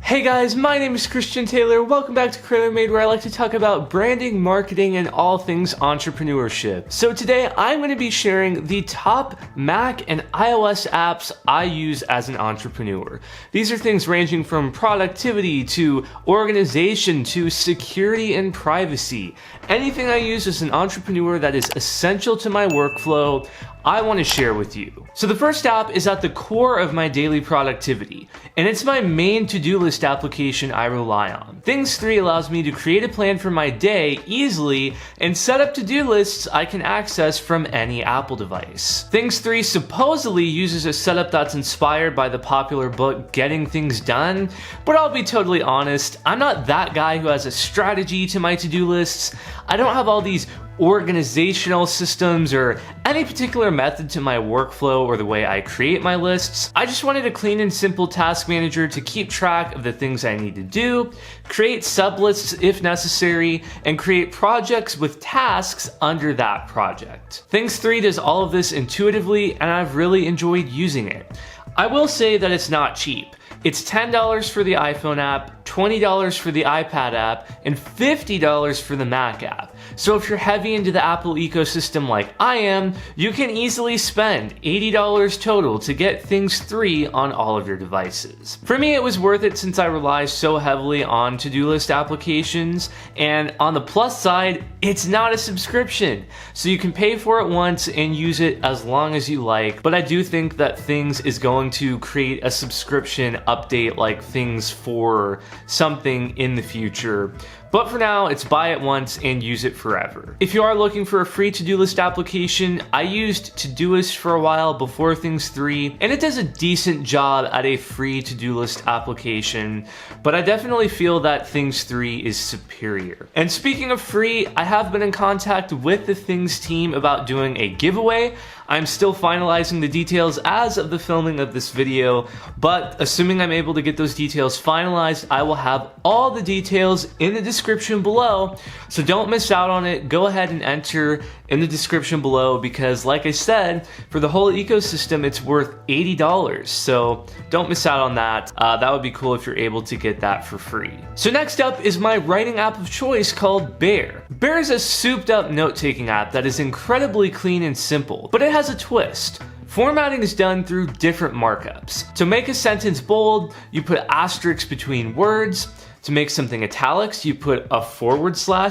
Hey guys, my name is Christian Taylor. Welcome back to Creator Made, where I like to talk about branding, marketing, and all things entrepreneurship. So today I'm going to be sharing the top Mac and iOS apps I use as an entrepreneur. These are things ranging from productivity to organization to security and privacy. Anything I use as an entrepreneur that is essential to my workflow, I want to share with you. So the first app is at the core of my daily productivity, and it's my main to-do list application I rely on. Things 3 allows me to create a plan for my day easily and set up to-do lists I can access from any Apple device. Things 3 supposedly uses a setup that's inspired by the popular book Getting Things Done, but I'll be totally honest, I'm not that guy who has a strategy to my to-do lists. I don't have all these organizational systems or any particular method to my workflow or the way I create my lists. I just wanted a clean and simple task manager to keep track of the things I need to do, create sublists if necessary, and create projects with tasks under that project. Things 3 does all of this intuitively, and I've really enjoyed using it. I will say that it's not cheap. It's $10 for the iPhone app, $20 for the iPad app, and $50 for the Mac app. So if you're heavy into the Apple ecosystem like I am, you can easily spend $80 total to get Things 3 on all of your devices. For me, it was worth it since I rely so heavily on to-do list applications, and on the plus side, it's not a subscription. So you can pay for it once and use it as long as you like, but I do think that Things is going to create a subscription update like Things for something in the future. But for now, it's buy it once and use it forever. If you are looking for a free to-do list application, I used Todoist for a while before Things 3, and it does a decent job at a free to-do list application, but I definitely feel that Things 3 is superior. And speaking of free, I have been in contact with the Things team about doing a giveaway. I'm still finalizing the details as of the filming of this video, but assuming I'm able to get those details finalized, I will have all the details in the description below, so don't miss out on it. Go ahead and enter in the description below because, like I said, for the whole ecosystem, it's worth $80, so don't miss out on that. That would be cool if you're able to get that for free. So next up is my writing app of choice called Bear. Bear is a souped-up note-taking app that is incredibly clean and simple, but it has a twist. Formatting is done through different markups. To make a sentence bold, you put asterisks between words. To make something italics, you put a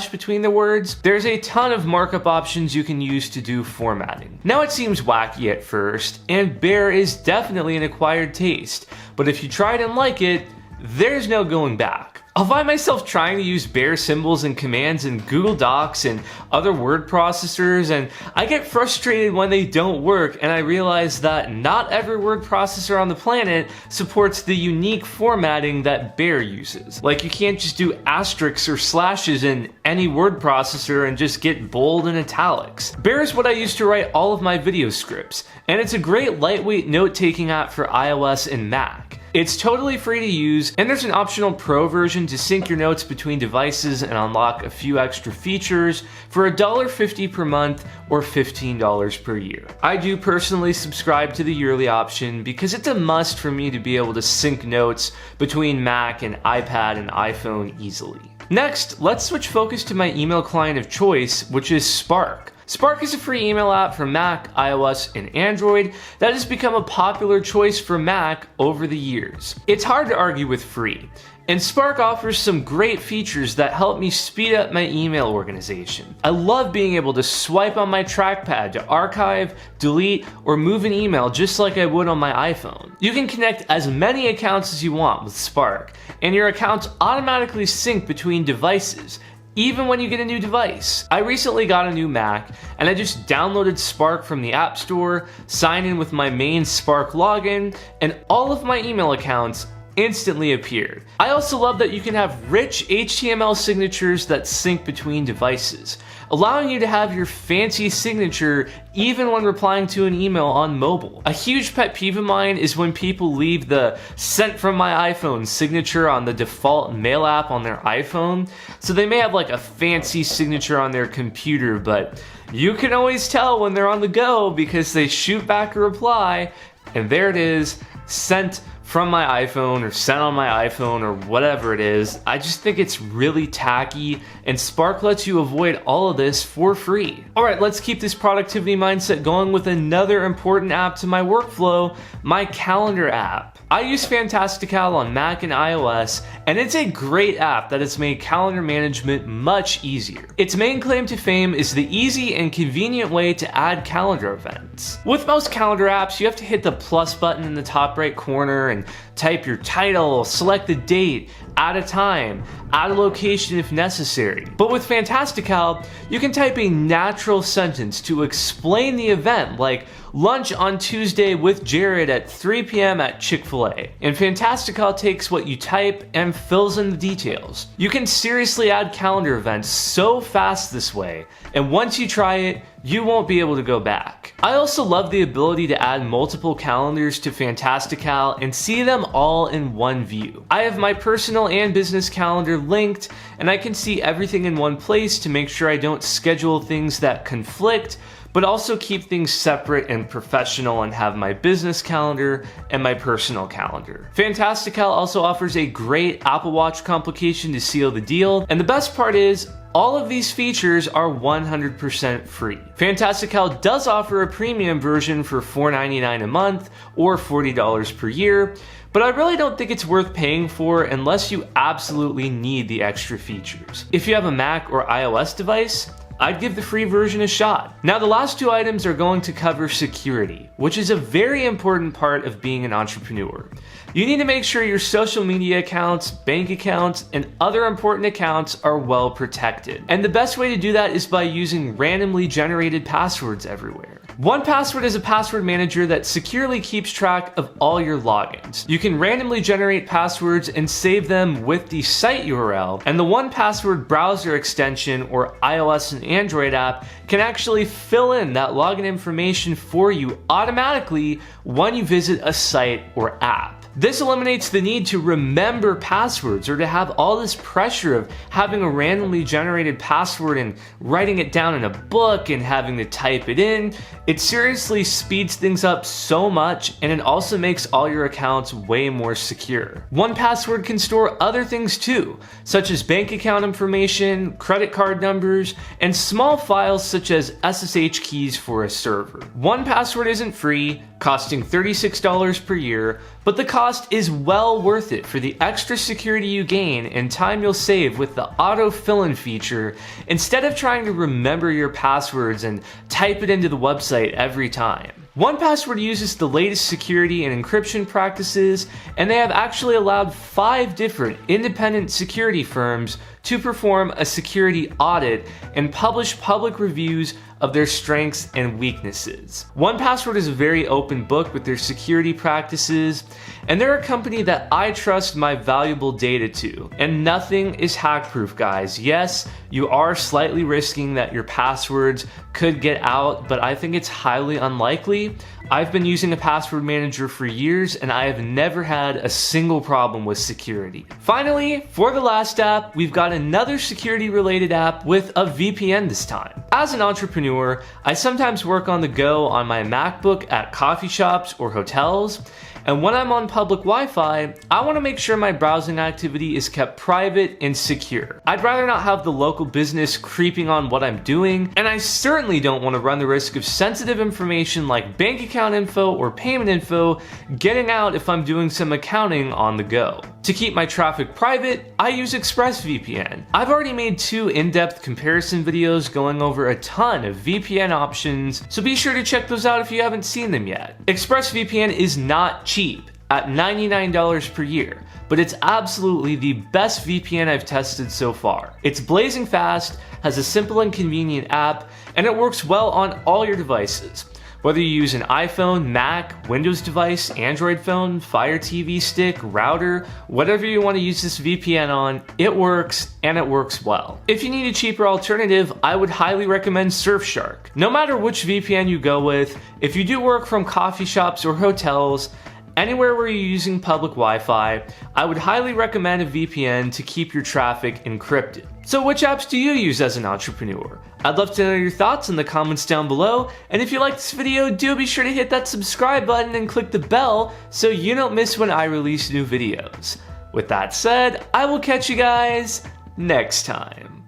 / between the words. There's a ton of markup options you can use to do formatting. Now it seems wacky at first, and Bear is definitely an acquired taste, but if you try it and like it, there's no going back. I'll find myself trying to use Bear symbols and commands in Google Docs and other word processors, and I get frustrated when they don't work, and I realize that not every word processor on the planet supports the unique formatting that Bear uses. Like, you can't just do asterisks or slashes in any word processor and just get bold and italics. Bear is what I use to write all of my video scripts, and it's a great lightweight note-taking app for iOS and Mac. It's totally free to use, and there's an optional pro version to sync your notes between devices and unlock a few extra features for $1.50 per month or $15 per year. I do personally subscribe to the yearly option because it's a must for me to be able to sync notes between Mac and iPad and iPhone easily. Next, let's switch focus to my email client of choice, which is Spark. Spark is a free email app for Mac, iOS, and Android that has become a popular choice for Mac over the years. It's hard to argue with free, and Spark offers some great features that help me speed up my email organization. I love being able to swipe on my trackpad to archive, delete, or move an email just like I would on my iPhone. You can connect as many accounts as you want with Spark, and your accounts automatically sync between devices, even when you get a new device. I recently got a new Mac, and I just downloaded Spark from the App Store, signed in with my main Spark login, and all of my email accounts instantly appeared. I also love that you can have rich HTML signatures that sync between devices, allowing you to have your fancy signature even when replying to an email on mobile. A huge pet peeve of mine is when people leave the "sent from my iPhone" signature on the default mail app on their iPhone. So they may have like a fancy signature on their computer, but you can always tell when they're on the go because they shoot back a reply, and there it is, sent from my iPhone or sent on my iPhone or whatever it is. I just think it's really tacky, and Spark lets you avoid all of this for free. Alright, let's keep this productivity mindset going with another important app to my workflow, my calendar app. I use Fantastical on Mac and iOS, and it's a great app that has made calendar management much easier. Its main claim to fame is the easy and convenient way to add calendar events. With most calendar apps, you have to hit the plus button in the top right corner and type your title, select the date, add a time, add a location if necessary. But with Fantastical, you can type a natural sentence to explain the event, like lunch on Tuesday with Jared at 3 p.m. at Chick-fil-A. And Fantastical takes what you type and fills in the details. You can seriously add calendar events so fast this way, and once you try it, you won't be able to go back. I also love the ability to add multiple calendars to Fantastical and see them all in one view. I have my personal and business calendar linked, and I can see everything in one place to make sure I don't schedule things that conflict, but also keep things separate and professional and have my business calendar and my personal calendar. Fantastical also offers a great Apple Watch complication to seal the deal, and the best part is, all of these features are 100% free. Fantastical does offer a premium version for $4.99 a month or $40 per year, but I really don't think it's worth paying for unless you absolutely need the extra features. If you have a Mac or iOS device, I'd give the free version a shot. Now, the last two items are going to cover security, which is a very important part of being an entrepreneur. You need to make sure your social media accounts, bank accounts, and other important accounts are well protected. And the best way to do that is by using randomly generated passwords everywhere. 1Password is a password manager that securely keeps track of all your logins. You can randomly generate passwords and save them with the site URL, and the 1Password browser extension or iOS and Android app can actually fill in that login information for you automatically when you visit a site or app. This eliminates the need to remember passwords or to have all this pressure of having a randomly generated password and writing it down in a book and having to type it in. It seriously speeds things up so much, and it also makes all your accounts way more secure. 1Password can store other things too, such as bank account information, credit card numbers, and small files such as SSH keys for a server. 1Password isn't free, costing $36 per year, but the cost is well worth it for the extra security you gain and time you'll save with the auto fill-in feature instead of trying to remember your passwords and type it into the website every time. 1Password uses the latest security and encryption practices, and they have actually allowed 5 different independent security firms to perform a security audit and publish public reviews of their strengths and weaknesses. 1Password is a very open book with their security practices, and they're a company that I trust my valuable data to. And nothing is hack-proof, guys. Yes, you are slightly risking that your passwords could get out, but I think it's highly unlikely. I've been using a password manager for years, and I have never had a single problem with security. Finally, for the last app, we've got another security-related app with a VPN this time. As an entrepreneur, I sometimes work on the go on my MacBook at coffee shops or hotels, and when I'm on public Wi-Fi, I want to make sure my browsing activity is kept private and secure. I'd rather not have the local business creeping on what I'm doing, and I certainly don't want to run the risk of sensitive information like bank account info or payment info getting out if I'm doing some accounting on the go. To keep my traffic private, I use ExpressVPN. I've already made 2 in-depth comparison videos going over a ton of VPN options, so be sure to check those out if you haven't seen them yet. ExpressVPN is not cheap at $99 per year, but it's absolutely the best VPN I've tested so far. It's blazing fast, has a simple and convenient app, and it works well on all your devices. Whether you use an iPhone, Mac, Windows device, Android phone, Fire TV stick, router, whatever you want to use this VPN on, it works, and it works well. If you need a cheaper alternative, I would highly recommend Surfshark. No matter which VPN you go with, if you do work from coffee shops or hotels, anywhere where you're using public Wi-Fi, I would highly recommend a VPN to keep your traffic encrypted. So which apps do you use as an entrepreneur? I'd love to know your thoughts in the comments down below, and if you like this video, do be sure to hit that subscribe button and click the bell so you don't miss when I release new videos. With that said, I will catch you guys next time.